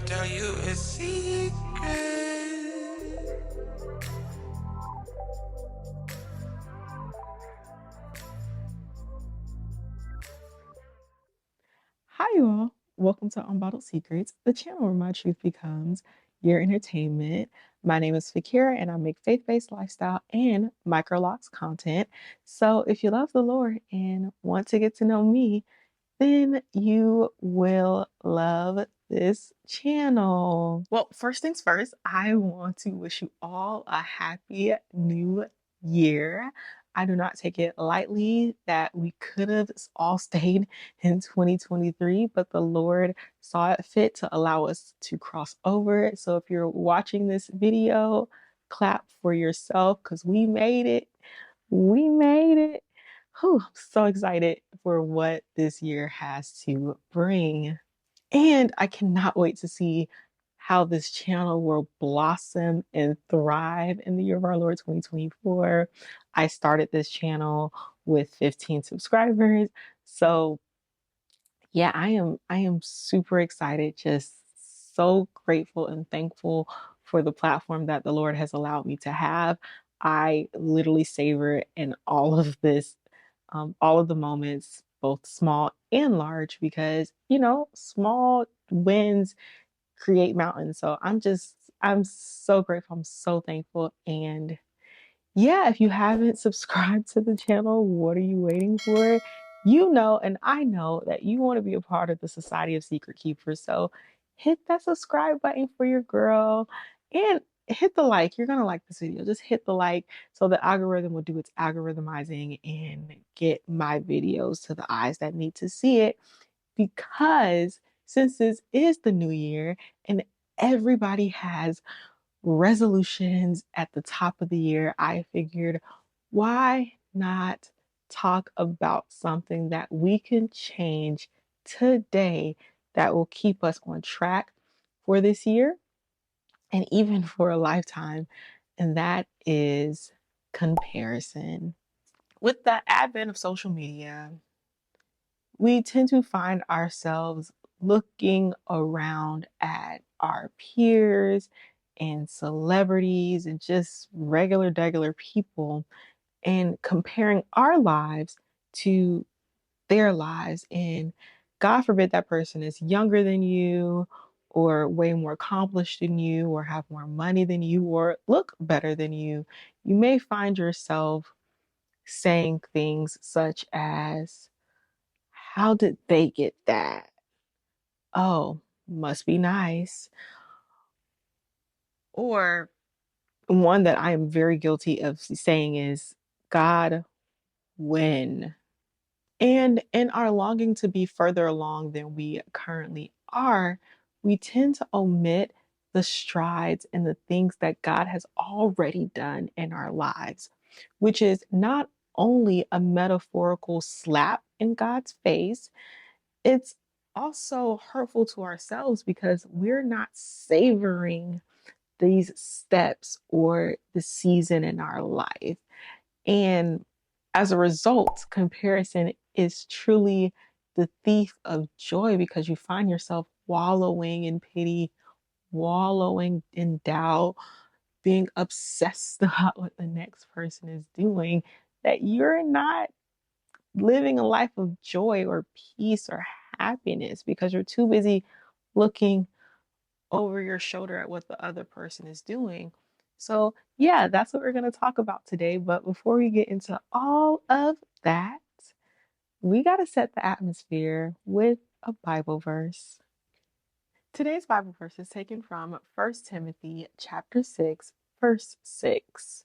tell you a secret. Hi, you all. Welcome to Unbottled Secrets, the channel where my truth becomes your entertainment. My name is Fakira, and I make faith based lifestyle and micrologs content. So, if you love the Lord and want to get to know me, then you will love this channel. Well, first things first, I want to wish you all a happy new year. I do not take it lightly that we could have all stayed in 2023, but the Lord saw it fit to allow us to cross over. So if you're watching this video, clap for yourself because we made it. We made it. Whew, I'm so excited for what this year has to bring. And I cannot wait to see how this channel will blossom and thrive in the year of our Lord 2024. I started this channel with 15 subscribers. So yeah, I am super excited, just so grateful and thankful for the platform that the Lord has allowed me to have. I literally savor in all of this, all of the moments, both small and large, because small wins create mountains. So I'm so grateful. I'm so thankful. And yeah, if you haven't subscribed to the channel, what are you waiting for? You know, and I know that you want to be a part of the Society of Secret Keepers. So hit that subscribe button for your girl and hit the like. You're going to like this video. Just hit the like so the algorithm will do its algorithmizing and get my videos to the eyes that need to see it. Because since this is the new year and everybody has resolutions at the top of the year, I figured, why not talk about something that we can change today that will keep us on track for this year and even for a lifetime? And that is comparison. With the advent of social media, we tend to find ourselves looking around at our peers and celebrities and just regular people and comparing our lives to their lives. And God forbid that person is younger than you or way more accomplished than you or have more money than you or look better than you. You may find yourself saying things such as, how did they get that? Oh, must be nice. Or one that I am very guilty of saying is, God, when? And in our longing to be further along than we currently are, we tend to omit the strides and the things that God has already done in our lives, which is not only a metaphorical slap in God's face, it's also hurtful to ourselves because we're not savoring these steps or the season in our life. And as a result, comparison is truly the thief of joy because you find yourself wallowing in pity, wallowing in doubt, being obsessed about what the next person is doing, that you're not living a life of joy or peace or happiness because you're too busy looking over your shoulder at what the other person is doing. So, yeah, that's what we're going to talk about today. But before we get into all of that, we got to set the atmosphere with a Bible verse. Today's Bible verse is taken from 1 Timothy chapter 6, verse 6.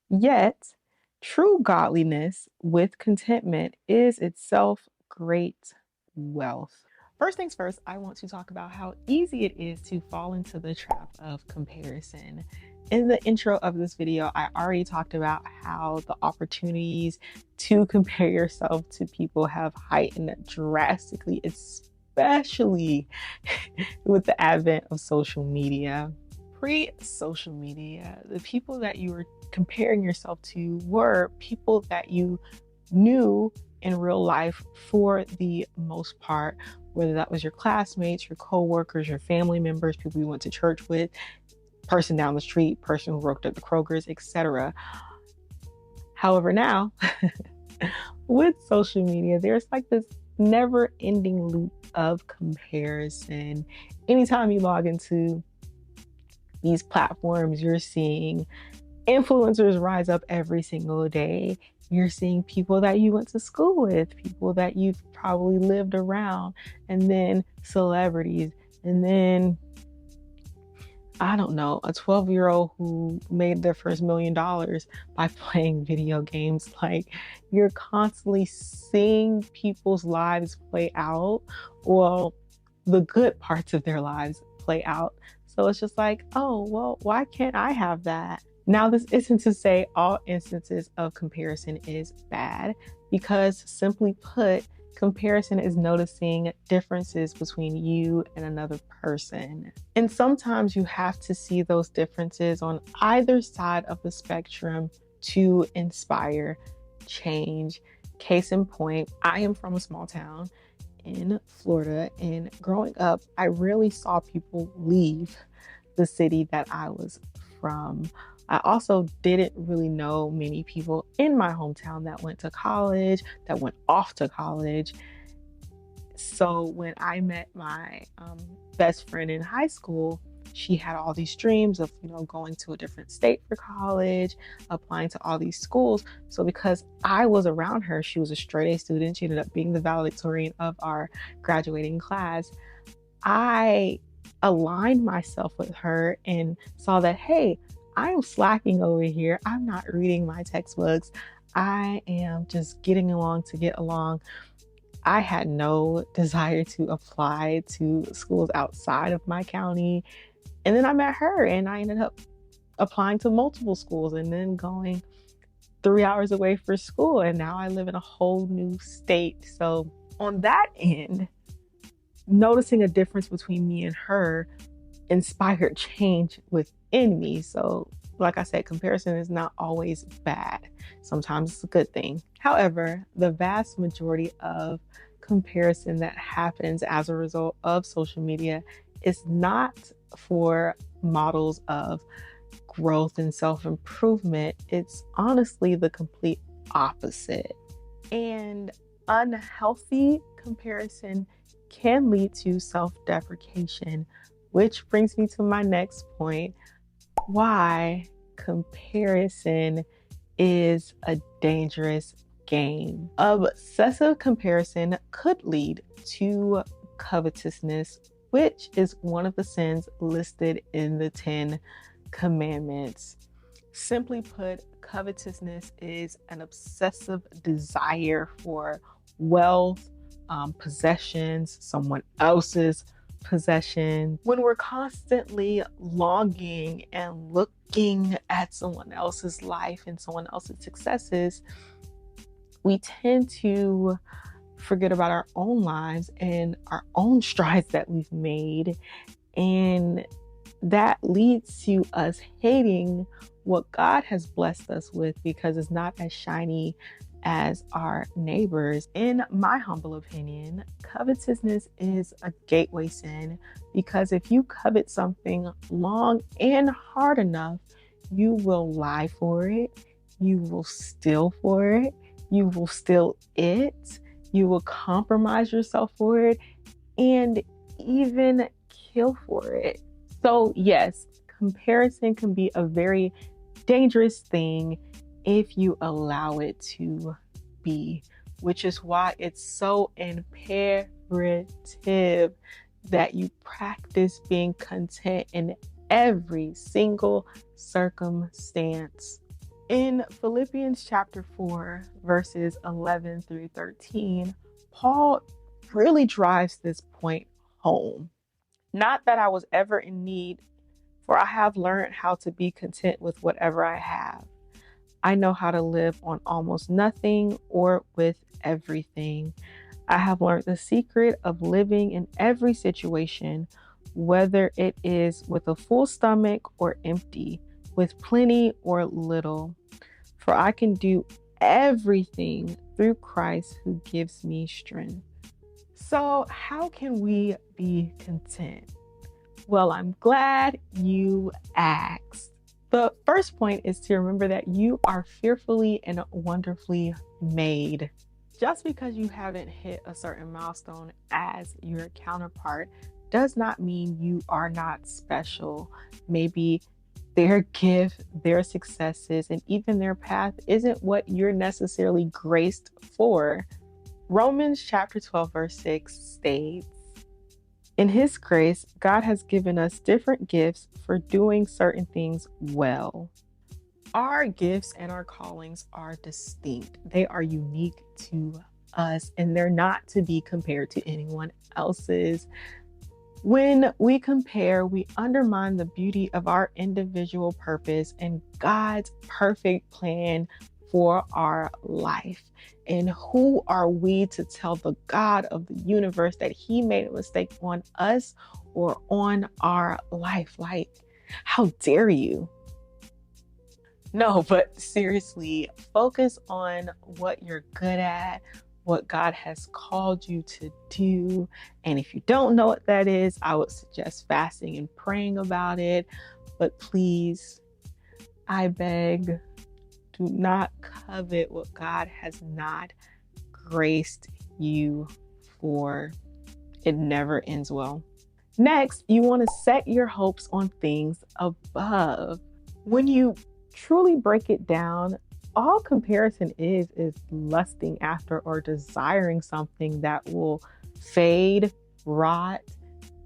Yet, true godliness with contentment is itself great wealth. First things first, I want to talk about how easy it is to fall into the trap of comparison. In the intro of this video, I already talked about how the opportunities to compare yourself to people have heightened drastically, especially with the advent of social media. Pre-social media, the people that you were comparing yourself to were people that you knew in real life for the most part, whether that was your classmates, your coworkers, your family members, people you went to church with, person down the street, person who worked at the Kroger's, etc. However, now with social media, there's like this never ending loop of comparison. Anytime you log into these platforms, you're seeing influencers rise up every single day. You're seeing people that you went to school with, people that you've probably lived around, and then celebrities, and then I don't know, a 12-year-old who made their first $1 million by playing video games. Like, you're constantly seeing people's lives play out, well, the good parts of their lives play out. So it's just like, oh, well, why can't I have that? Now, this isn't to say all instances of comparison is bad, because simply put, comparison is noticing differences between you and another person. And sometimes you have to see those differences on either side of the spectrum to inspire change. Case in point, I am from a small town in Florida, and growing up, I rarely saw people leave the city that I was from. I also didn't really know many people in my hometown that went to college, that went off to college. So when I met my best friend in high school, she had all these dreams of, going to a different state for college, applying to all these schools. So because I was around her, she was a straight A student. She ended up being the valedictorian of our graduating class. I aligned myself with her and saw that, hey, I am slacking over here. I'm not reading my textbooks. I am just getting along to get along. I had no desire to apply to schools outside of my county. And then I met her and I ended up applying to multiple schools and then going 3 hours away for school. And now I live in a whole new state. So on that end, noticing a difference between me and her inspired change within me. So, like I said, comparison is not always bad. Sometimes it's a good thing. However, the vast majority of comparison that happens as a result of social media is not for models of growth and self-improvement. It's honestly the complete opposite. And unhealthy comparison can lead to self-deprecation, which brings me to my next point: why comparison is a dangerous game. Obsessive comparison could lead to covetousness, which is one of the sins listed in the 10 Commandments. Simply put, covetousness is an obsessive desire for wealth, possessions, someone else's possession. When we're constantly longing and looking at someone else's life and someone else's successes, we tend to forget about our own lives and our own strides that we've made. And that leads to us hating what God has blessed us with because it's not as shiny as our neighbors. In my humble opinion, covetousness is a gateway sin, because if you covet something long and hard enough, you will lie for it, you will steal for it, you will steal it, you will compromise yourself for it, and even kill for it. So yes, comparison can be a very dangerous thing if you allow it to be, which is why it's so imperative that you practice being content in every single circumstance. In Philippians chapter 4, verses 11 through 13, Paul really drives this point home. Not that I was ever in need, for I have learned how to be content with whatever I have. I know how to live on almost nothing or with everything. I have learned the secret of living in every situation, whether it is with a full stomach or empty, with plenty or little. For I can do everything through Christ who gives me strength. So, how can we be content? Well, I'm glad you asked. The first point is to remember that you are fearfully and wonderfully made. Just because you haven't hit a certain milestone as your counterpart does not mean you are not special. Maybe their gift, their successes, and even their path isn't what you're necessarily graced for. Romans chapter 12, verse 6 states, in His grace, God has given us different gifts for doing certain things well. Our gifts and our callings are distinct, they are unique to us, and they're not to be compared to anyone else's. When we compare, we undermine the beauty of our individual purpose and God's perfect plan for our life. And who are we to tell the God of the universe that He made a mistake on us or on our life? Like, how dare you? No, but seriously, focus on what you're good at, what God has called you to do. And if you don't know what that is, I would suggest fasting and praying about it. But please, I beg, do not covet what God has not graced you for. It never ends well. Next, you want to set your hopes on things above. When you truly break it down, all comparison is lusting after or desiring something that will fade, rot,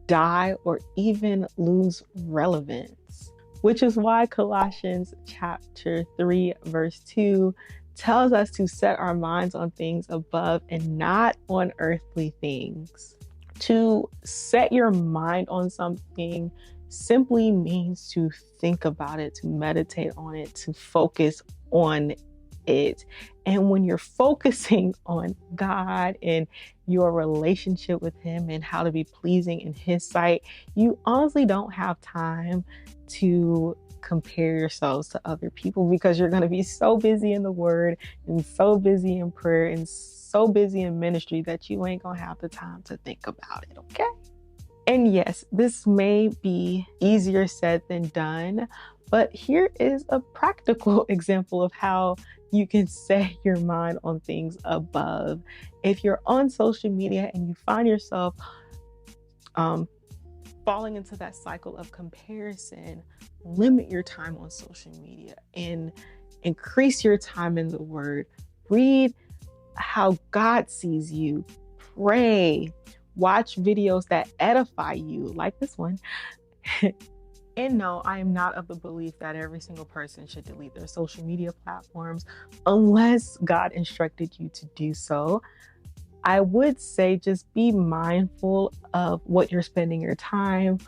die, or even lose relevance. Which is why Colossians chapter 3, verse 2 tells us to set our minds on things above and not on earthly things. To set your mind on something simply means to think about it, to meditate on it, to focus on it. And when you're focusing on God and your relationship with Him and how to be pleasing in His sight, you honestly don't have time to compare yourselves to other people because you're going to be so busy in the Word and so busy in prayer and so busy in ministry that you ain't going to have the time to think about it, okay? And yes, this may be easier said than done, but here is a practical example of how you can set your mind on things above. If you're on social media and you find yourself falling into that cycle of comparison, limit your time on social media and increase your time in the Word. Read how God sees you. Pray. Watch videos that edify you, like this one. And no, I am not of the belief that every single person should delete their social media platforms unless God instructed you to do so. I would say just be mindful of what you're spending your time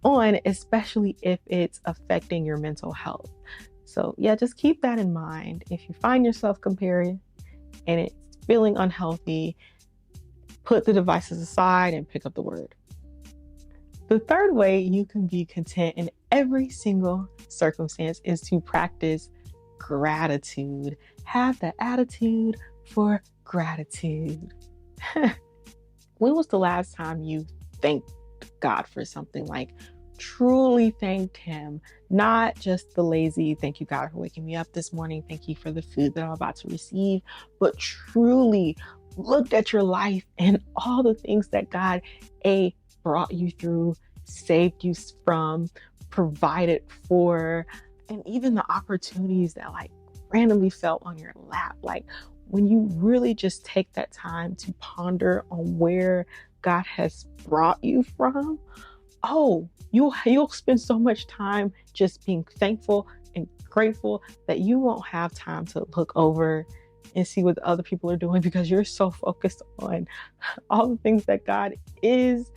on, especially if it's affecting your mental health. So yeah, just keep that in mind. If you find yourself comparing and it's feeling unhealthy, put the devices aside and pick up the Word. The third way you can be content in every single circumstance is to practice gratitude. Have the attitude for gratitude. When was the last time you thanked God for something? Like truly thanked Him, not just the lazy, thank you God for waking me up this morning, thank you for the food that I'm about to receive, but truly looked at your life and all the things that God brought you through, saved you from, provided for, and even the opportunities that like randomly fell on your lap. Like when you really just take that time to ponder on where God has brought you from, you'll spend so much time just being thankful and grateful that you won't have time to look over and see what the other people are doing because you're so focused on all the things that God is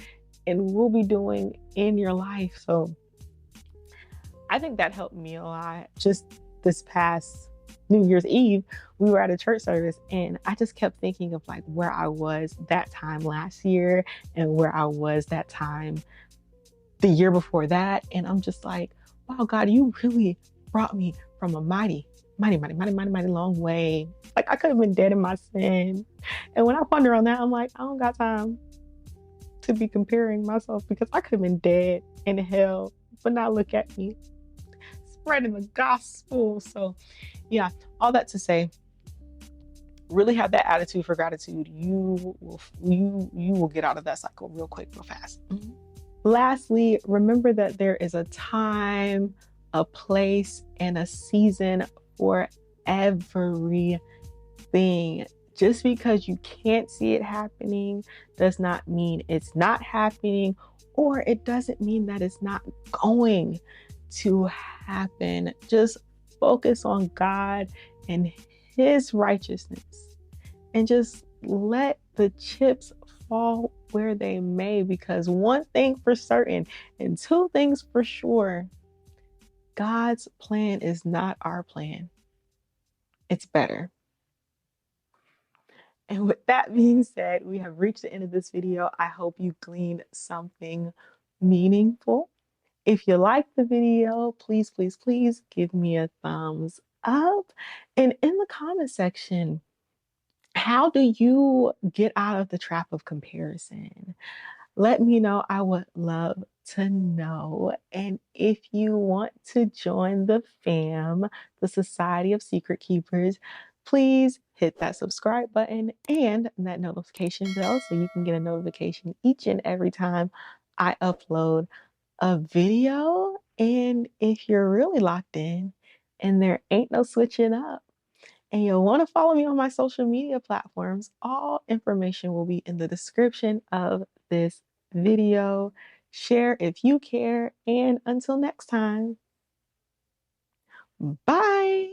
and will be doing in your life. So I think that helped me a lot. Just this past New Year's Eve, we were at a church service and I just kept thinking of like where I was that time last year and where I was that time the year before that. And I'm just like, wow, God, you really brought me from a mighty long way. Like I could have been dead in my sin. And when I ponder on that, I'm like, I don't got time. to be comparing myself because I could have been dead in hell. But now look at me spreading the gospel. So, yeah, all that to say, really have that attitude for gratitude. You will get out of that cycle real quick, real fast. Mhm. Lastly, remember that there is a time, a place, and a season for everything. Just because you can't see it happening does not mean it's not happening, or it doesn't mean that it's not going to happen. Just focus on God and His righteousness and just let the chips fall where they may, because one thing for certain and two things for sure, God's plan is not our plan. It's better. And with that being said, we have reached the end of this video. I hope you gleaned something meaningful. If you liked the video, please, please, please give me a thumbs up. And in the comment section, how do you get out of the trap of comparison? Let me know. I would love to know. And if you want to join the fam, the Society of Secret Keepers, please hit that subscribe button and that notification bell so you can get a notification each and every time I upload a video. And if you're really locked in and there ain't no switching up, and you'll want to follow me on my social media platforms, all information will be in the description of this video. Share if you care, and until next time, bye.